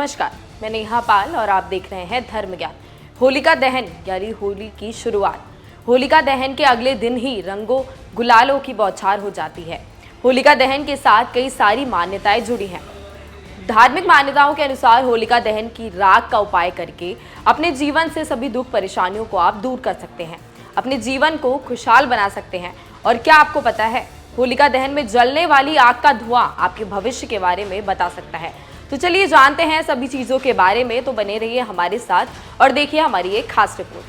नमस्कार, मैं नेहा पाल और आप देख रहे हैं धर्म ज्ञान। होलिका दहन यानी होली की शुरुआत। होलिका दहन के अगले दिन ही रंगों गुलालों की बौछार हो जाती है। होलिका दहन के साथ कई सारी मान्यताएं जुड़ी हैं। धार्मिक मान्यताओं के अनुसार होलिका दहन की राख का उपाय करके अपने जीवन से सभी दुख परेशानियों को आप दूर कर सकते हैं, अपने जीवन को खुशहाल बना सकते हैं। और क्या आपको पता है, होलिका दहन में जलने वाली आग का धुआं आपके भविष्य के बारे में बता सकता है। तो चलिए जानते हैं सभी चीजों के बारे में। तो बने रहिए हमारे साथ और देखिए हमारी एक खास रिपोर्ट।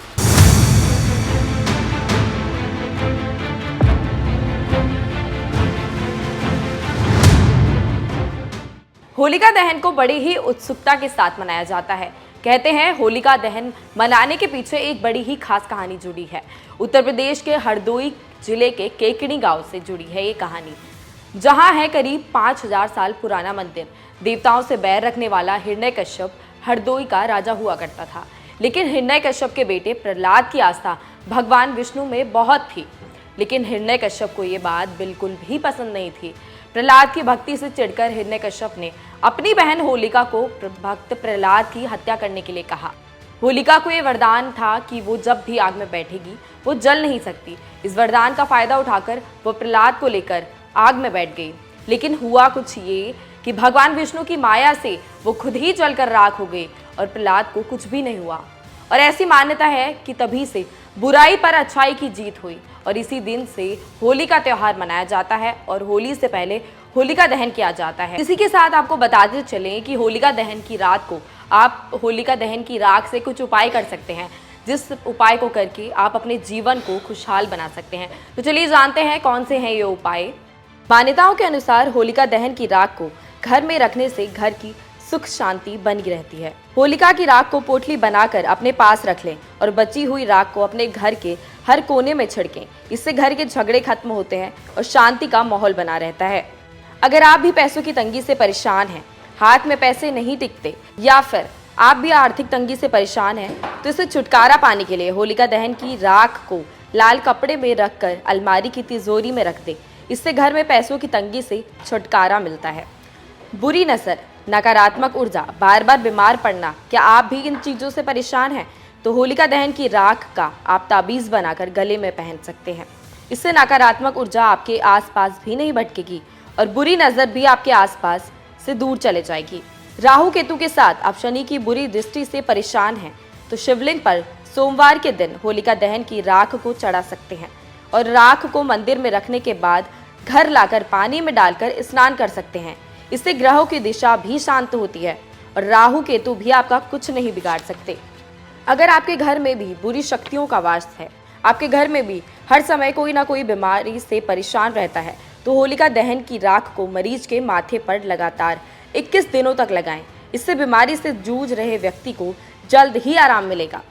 होलिका दहन को बड़ी ही उत्सुकता के साथ मनाया जाता है। कहते हैं होलिका दहन मनाने के पीछे एक बड़ी ही खास कहानी जुड़ी है। उत्तर प्रदेश के हरदोई जिले के केकड़ी गांव से जुड़ी है ये कहानी, जहां है करीब 5000 साल पुराना मंदिर। देवताओं से बैर रखने वाला हिरण्यकश्यप हरदोई का राजा हुआ करता था, लेकिन हिरण्यकश्यप के बेटे प्रहलाद की आस्था भगवान विष्णु में बहुत थी। लेकिन हिरण्यकश्यप को ये बात बिल्कुल भी पसंद नहीं थी। प्रहलाद की भक्ति से चिढ़कर हिरण्यकश्यप ने अपनी बहन होलिका को भक्त प्रहलाद की हत्या करने के लिए कहा। होलिका को ये वरदान था कि वो जब भी आग में बैठेगी वो जल नहीं सकती। इस वरदान का फायदा उठाकर वो प्रहलाद को लेकर आग में बैठ गई। लेकिन हुआ कुछ ये कि भगवान विष्णु की माया से वो खुद ही जलकर राख हो गई और प्रहलाद को कुछ भी नहीं हुआ। और ऐसी मान्यता है कि तभी से बुराई पर अच्छाई की जीत हुई और इसी दिन से होली का त्योहार मनाया जाता है और होली से पहले होलिका दहन किया जाता है। इसी के साथ आपको बताते चलें कि होलिका दहन की रात को आप होलिका दहन की राख से कुछ उपाय कर सकते हैं, जिस उपाय को करके आप अपने जीवन को खुशहाल बना सकते हैं। तो चलिए जानते हैं कौन से हैं ये उपाय। मान्यताओं के अनुसार होलिका दहन की राख को घर में रखने से घर की सुख शांति बनी रहती है। होलिका की राख को पोटली बनाकर अपने पास रख लें और बची हुई राख को अपने घर के हर कोने में छिड़कें। इससे घर के झगड़े खत्म होते हैं और शांति का माहौल बना रहता है। अगर आप भी पैसों की तंगी से परेशान हैं, हाथ में पैसे नहीं टिकते या फिर आप भी आर्थिक तंगी से परेशान हैं, तो इससे छुटकारा पाने के लिए होलिका दहन की राख को लाल कपड़े में रखकर अलमारी की तिजोरी में रख दें। इससे घर में पैसों की तंगी से छुटकारा मिलता है। बुरी नजर, नकारात्मक ऊर्जा, बार बार बीमार पड़ना, क्या आप भी इन चीज़ों से परेशान हैं? तो होलिका दहन की राख का आप ताबीज़ बनाकर गले में पहन सकते हैं। इससे नकारात्मक ऊर्जा आपके आसपास भी नहीं भटकेगी और बुरी नज़र भी आपके आसपास से दूर चले जाएगी। राहु केतु के साथ आप शनि की बुरी दृष्टि से परेशान हैं, तो शिवलिंग पर सोमवार के दिन होलिका दहन की राख को चढ़ा सकते हैं और राख को मंदिर में रखने के बाद घर लाकर पानी में डालकर स्नान कर सकते हैं। इससे ग्रहों की दिशा भी शांत होती है और राहु केतु भी आपका कुछ नहीं बिगाड़ सकते। अगर आपके घर में भी बुरी शक्तियों का वास है, आपके घर में भी हर समय कोई ना कोई बीमारी से परेशान रहता है, तो होलिका दहन की राख को मरीज के माथे पर लगातार 21 दिनों तक लगाएं। इससे बीमारी से जूझ रहे व्यक्ति को जल्द ही आराम मिलेगा।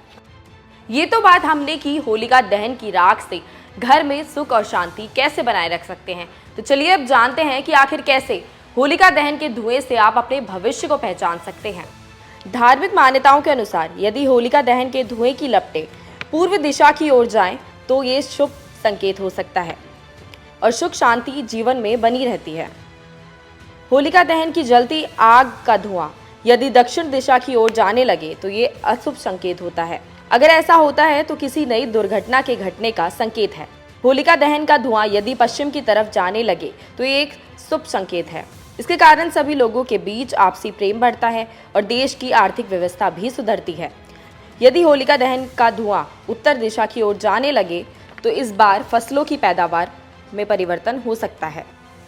ये तो बात हमने की होलिका दहन की राख से घर में सुख और शांति कैसे बनाए रख सकते हैं। तो चलिए अब जानते हैं कि आखिर कैसे होलिका दहन के धुएं से आप अपने भविष्य को पहचान सकते हैं। धार्मिक मान्यताओं के अनुसार यदि होलिका दहन के धुएं की लपटें पूर्व दिशा की ओर जाएं, तो ये शुभ संकेत हो सकता है और सुख शांति जीवन में बनी रहती है। होलिका दहन की जलती आग का धुआं यदि दक्षिण दिशा की ओर जाने लगे, तो ये अशुभ संकेत होता है। अगर ऐसा होता है तो किसी नई दुर्घटना के घटने का संकेत है। होलिका दहन का धुआं यदि पश्चिम की तरफ जाने लगे, तो ये एक शुभ संकेत है। इसके कारण सभी लोगों के बीच आपसी प्रेम बढ़ता है और देश की आर्थिक व्यवस्था भी सुधरती है। यदि होलिका दहन का धुआं उत्तर दिशा की ओर जाने लगे, तो इस बार फसलों की पैदावार में परिवर्तन हो सकता है।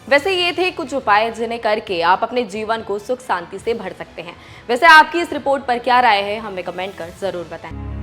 वैसे ये थे कुछ उपाय जिन्हें करके आप अपने जीवन को सुख शांति से भर सकते हैं। वैसे आपकी इस रिपोर्ट पर क्या राय है, हमें कमेंट कर जरूर बताएं।